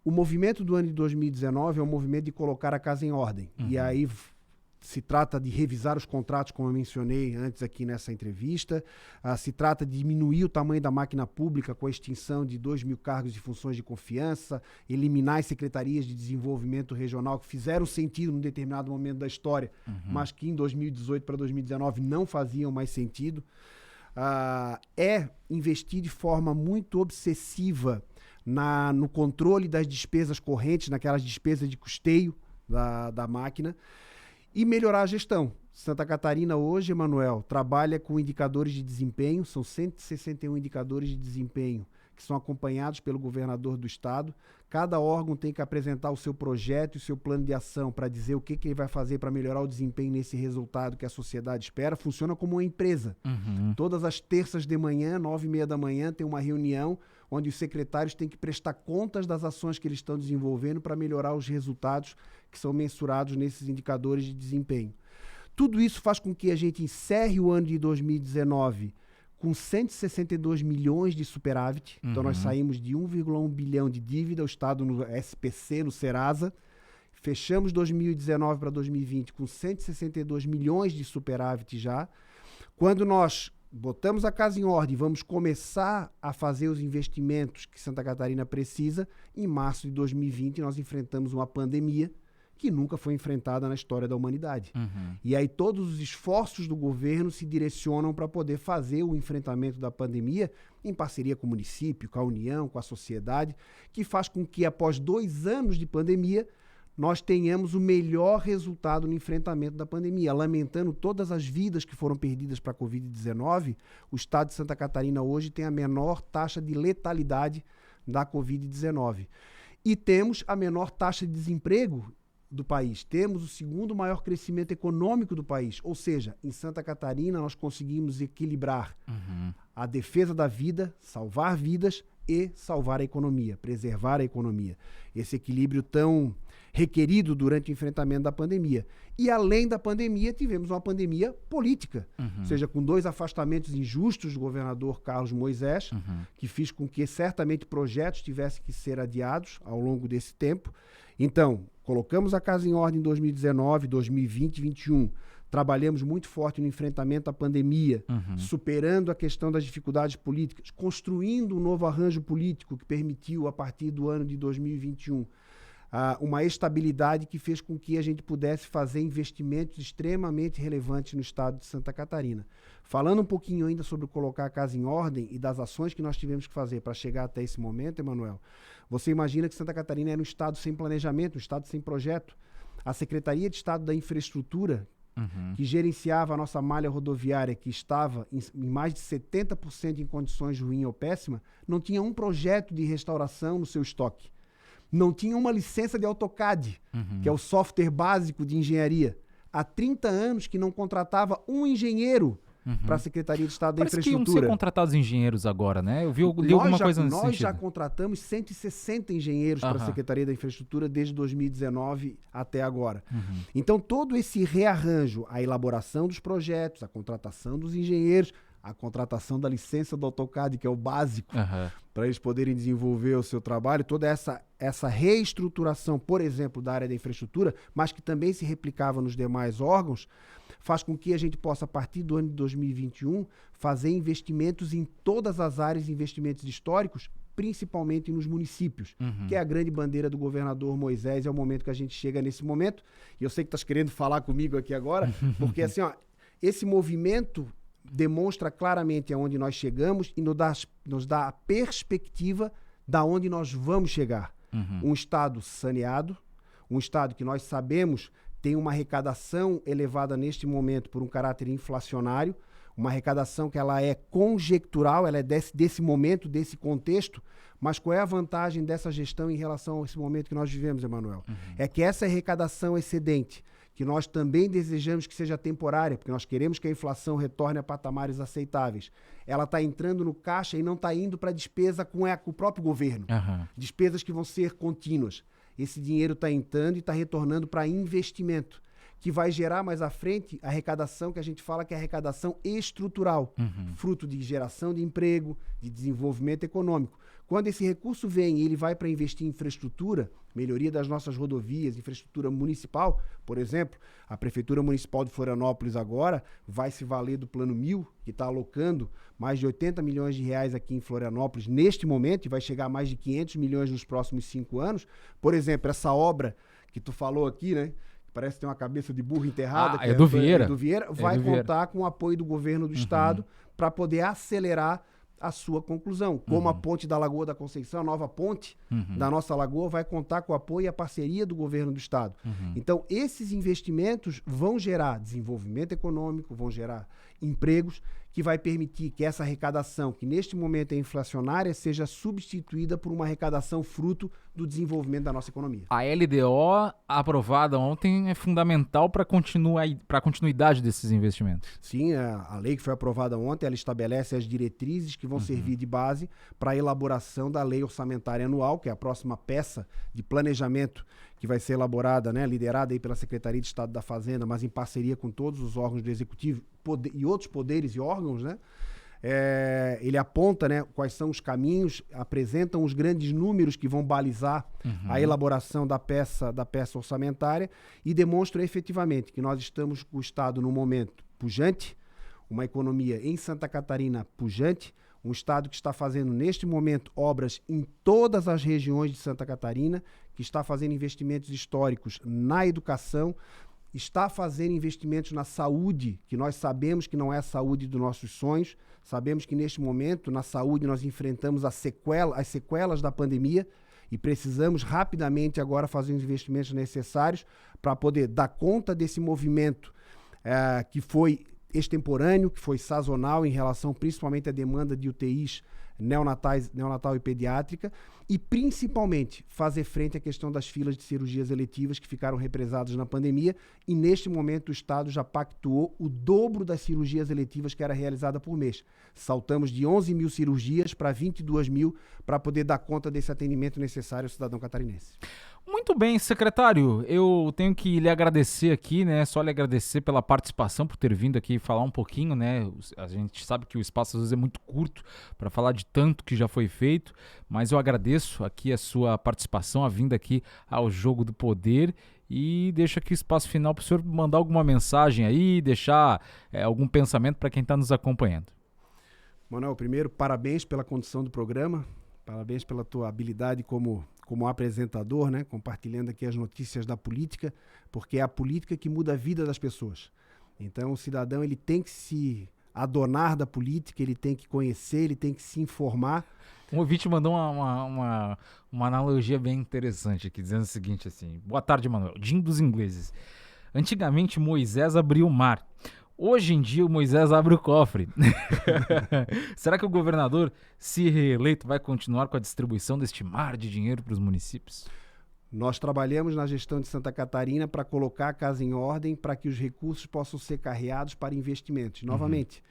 O movimento do ano de 2019 é um movimento de colocar a casa em ordem. E aí se trata de revisar os contratos, como eu mencionei antes aqui nessa entrevista. Se trata de diminuir o tamanho da máquina pública com a extinção de 2.000 cargos de funções de confiança, eliminar as secretarias de desenvolvimento regional que fizeram sentido num determinado momento da história, mas que em 2018 para 2019 não faziam mais sentido. É investir de forma muito obsessiva no controle das despesas correntes, naquelas despesas de custeio da máquina, e melhorar a gestão. Santa Catarina hoje, Emanuel, trabalha com indicadores de desempenho, são 161 indicadores de desempenho que são acompanhados pelo governador do estado. Cada órgão tem que apresentar o seu projeto e o seu plano de ação para dizer o que ele vai fazer para melhorar o desempenho nesse resultado que a sociedade espera. Funciona como uma empresa. Todas as terças de manhã, 9h30 da manhã, tem uma reunião onde os secretários têm que prestar contas das ações que eles estão desenvolvendo para melhorar os resultados que são mensurados nesses indicadores de desempenho. Tudo isso faz com que a gente encerre o ano de 2019 com 162 milhões de superávit. Então nós saímos de 1,1 bilhão de dívida, o Estado no SPC, no Serasa. Fechamos 2019 para 2020 com 162 milhões de superávit já. Quando nós botamos a casa em ordem, vamos começar a fazer os investimentos que Santa Catarina precisa, em março de 2020 nós enfrentamos uma pandemia que nunca foi enfrentada na história da humanidade. E aí todos os esforços do governo se direcionam para poder fazer o enfrentamento da pandemia em parceria com o município, com a União, com a sociedade, que faz com que após 2 anos de pandemia nós tenhamos o melhor resultado no enfrentamento da pandemia. Lamentando todas as vidas que foram perdidas para a Covid-19, o estado de Santa Catarina hoje tem a menor taxa de letalidade da Covid-19. E temos a menor taxa de desemprego do país. Temos o 2º maior crescimento econômico do país. Ou seja, em Santa Catarina nós conseguimos equilibrar a defesa da vida, salvar vidas e salvar a economia, preservar a economia. Esse equilíbrio tão requerido durante o enfrentamento da pandemia. E além da pandemia, tivemos uma pandemia política, ou seja, com 2 afastamentos injustos do governador Carlos Moisés, que fez com que certamente projetos tivessem que ser adiados ao longo desse tempo. Então, colocamos a casa em ordem em 2019, 2020 e 2021. Trabalhamos muito forte no enfrentamento à pandemia, superando a questão das dificuldades políticas, construindo um novo arranjo político que permitiu, a partir do ano de 2021, uma estabilidade que fez com que a gente pudesse fazer investimentos extremamente relevantes no estado de Santa Catarina. Falando um pouquinho ainda sobre colocar a casa em ordem e das ações que nós tivemos que fazer para chegar até esse momento, Emanuel, você imagina que Santa Catarina era um estado sem planejamento, um estado sem projeto. A Secretaria de Estado da Infraestrutura, que gerenciava a nossa malha rodoviária, que estava em mais de 70% em condições ruins ou péssimas, não tinha um projeto de restauração no seu estoque. Não tinha uma licença de AutoCAD, que é o software básico de engenharia. Há 30 anos que não contratava um engenheiro para a Secretaria de Estado da Infraestrutura. Parece que iam ser contratados engenheiros agora, né? Li alguma coisa nesse sentido. Nós já contratamos 160 engenheiros para a Secretaria da Infraestrutura desde 2019 até agora. Então, todo esse rearranjo, a elaboração dos projetos, a contratação dos engenheiros, a contratação da licença do AutoCAD, que é o básico, para eles poderem desenvolver o seu trabalho, toda essa reestruturação, por exemplo, da área da infraestrutura, mas que também se replicava nos demais órgãos, faz com que a gente possa, a partir do ano de 2021, fazer investimentos em todas as áreas, investimentos históricos, principalmente nos municípios, que é a grande bandeira do governador Moisés. É o momento que a gente chega nesse momento, e eu sei que estás querendo falar comigo aqui agora, porque assim, esse movimento demonstra claramente aonde nós chegamos e nos dá a perspectiva da onde nós vamos chegar. Um estado saneado, um estado que nós sabemos tem uma arrecadação elevada neste momento por um caráter inflacionário, uma arrecadação que ela é conjectural, ela é desse momento, desse contexto, mas qual é a vantagem dessa gestão em relação a esse momento que nós vivemos, Emanuel? É que essa arrecadação excedente, que nós também desejamos que seja temporária, porque nós queremos que a inflação retorne a patamares aceitáveis, ela está entrando no caixa e não está indo para despesa com o próprio governo. Despesas que vão ser contínuas. Esse dinheiro está entrando e está retornando para investimento, que vai gerar mais à frente a arrecadação que a gente fala que é arrecadação estrutural, fruto de geração de emprego, de desenvolvimento econômico. Quando esse recurso vem e ele vai para investir em infraestrutura, melhoria das nossas rodovias, infraestrutura municipal, por exemplo, a Prefeitura Municipal de Florianópolis agora vai se valer do Plano 1000, que está alocando mais de 80 milhões de reais aqui em Florianópolis neste momento e vai chegar a mais de 500 milhões nos próximos 5 anos. Por exemplo, essa obra que tu falou aqui, né? Parece ter uma cabeça de burro enterrada. É do Vieira. Vai contar com o apoio do governo do estado para poder acelerar a sua conclusão. Como a ponte da Lagoa da Conceição, a nova ponte da nossa lagoa, vai contar com o apoio e a parceria do governo do estado. Então, esses investimentos vão gerar desenvolvimento econômico, vão gerar empregos, que vai permitir que essa arrecadação, que neste momento é inflacionária, seja substituída por uma arrecadação fruto do desenvolvimento da nossa economia. A LDO aprovada ontem é fundamental para a continuidade desses investimentos. Sim, a lei que foi aprovada ontem, ela estabelece as diretrizes que vão servir de base para a elaboração da lei orçamentária anual, que é a próxima peça de planejamento que vai ser elaborada, né, liderada aí pela Secretaria de Estado da Fazenda, mas em parceria com todos os órgãos do Executivo e outros poderes e órgãos, né? Ele aponta, né, quais são os caminhos, apresentam os grandes números que vão balizar a elaboração da peça orçamentária e demonstra efetivamente que nós estamos com o Estado num momento pujante, uma economia em Santa Catarina pujante, um Estado que está fazendo neste momento obras em todas as regiões de Santa Catarina, que está fazendo investimentos históricos na educação, está fazendo investimentos na saúde, que nós sabemos que não é a saúde dos nossos sonhos, sabemos que neste momento, na saúde, nós enfrentamos as sequelas da pandemia e precisamos rapidamente agora fazer os investimentos necessários para poder dar conta desse movimento que foi extemporâneo, que foi sazonal em relação principalmente à demanda de UTIs neonatal e pediátrica, e principalmente fazer frente à questão das filas de cirurgias eletivas que ficaram represadas na pandemia, e neste momento o Estado já pactuou o dobro das cirurgias eletivas que era realizada por mês. Saltamos de 11 mil cirurgias para 22 mil para poder dar conta desse atendimento necessário ao cidadão catarinense. Muito bem, secretário, eu tenho que lhe agradecer aqui, né, só lhe agradecer pela participação, por ter vindo aqui falar um pouquinho, né, a gente sabe que o espaço às vezes é muito curto para falar de tanto que já foi feito, mas eu agradeço aqui a sua participação, a vinda aqui ao Jogo do Poder e deixo aqui o espaço final para o senhor mandar alguma mensagem aí, deixar algum pensamento para quem está nos acompanhando. Manuel, primeiro, parabéns pela condução do programa, parabéns pela tua habilidade como apresentador, né? Compartilhando aqui as notícias da política, porque é a política que muda a vida das pessoas. Então, o cidadão ele tem que se adonar da política, ele tem que conhecer, ele tem que se informar. Um ouvinte mandou uma analogia bem interessante aqui, dizendo o seguinte, assim: boa tarde, Manuel, Jim dos ingleses. Antigamente, Moisés abriu o mar. Hoje em dia, o Moisés abre o cofre. Será que o governador, se reeleito, vai continuar com a distribuição deste mar de dinheiro para os municípios? Nós trabalhamos na gestão de Santa Catarina para colocar a casa em ordem para que os recursos possam ser carreados para investimentos. Novamente,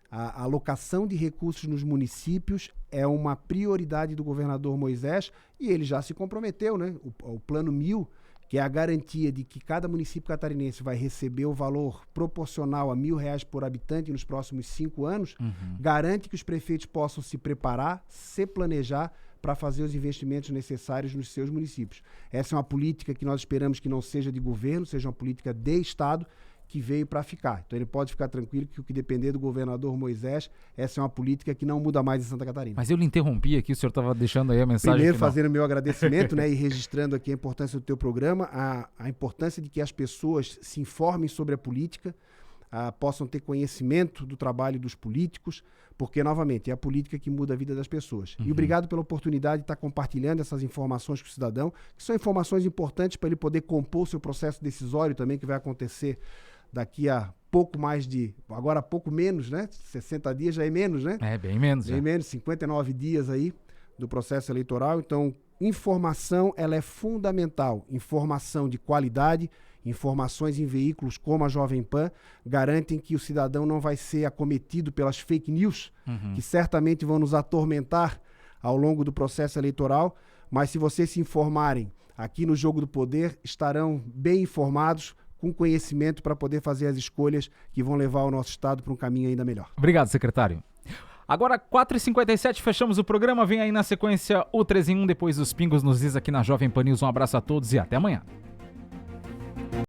a alocação de recursos nos municípios é uma prioridade do governador Moisés e ele já se comprometeu, né? O Plano 1000, que é a garantia de que cada município catarinense vai receber o valor proporcional a R$1.000 por habitante nos próximos 5 anos, garante que os prefeitos possam se preparar, se planejar para fazer os investimentos necessários nos seus municípios. Essa é uma política que nós esperamos que não seja de governo, seja uma política de Estado, que veio para ficar. Então ele pode ficar tranquilo que o que depender do governador Moisés, essa é uma política que não muda mais em Santa Catarina. Mas eu lhe interrompi aqui, o senhor estava deixando aí a mensagem primeiro final. Fazendo meu agradecimento, né, e registrando aqui a importância do teu programa, a importância de que as pessoas se informem sobre a política, possam ter conhecimento do trabalho dos políticos, porque, novamente, é a política que muda a vida das pessoas. E obrigado pela oportunidade de estar compartilhando essas informações com o cidadão, que são informações importantes para ele poder compor o seu processo decisório também, que vai acontecer daqui a pouco mais de... Agora pouco menos, né? 60 dias já é menos, né? É, bem menos. Bem menos, 59 dias aí do processo eleitoral. Então, informação, ela é fundamental. Informação de qualidade, informações em veículos como a Jovem Pan garantem que o cidadão não vai ser acometido pelas fake news, que certamente vão nos atormentar ao longo do processo eleitoral. Mas se vocês se informarem aqui no Jogo do Poder, estarão bem informados, com conhecimento para poder fazer as escolhas que vão levar o nosso estado para um caminho ainda melhor. Obrigado, secretário. Agora, 4h57, fechamos o programa. Vem aí na sequência o 3 em 1, depois dos Pingos nos Is aqui na Jovem Pan News. Um abraço a todos e até amanhã.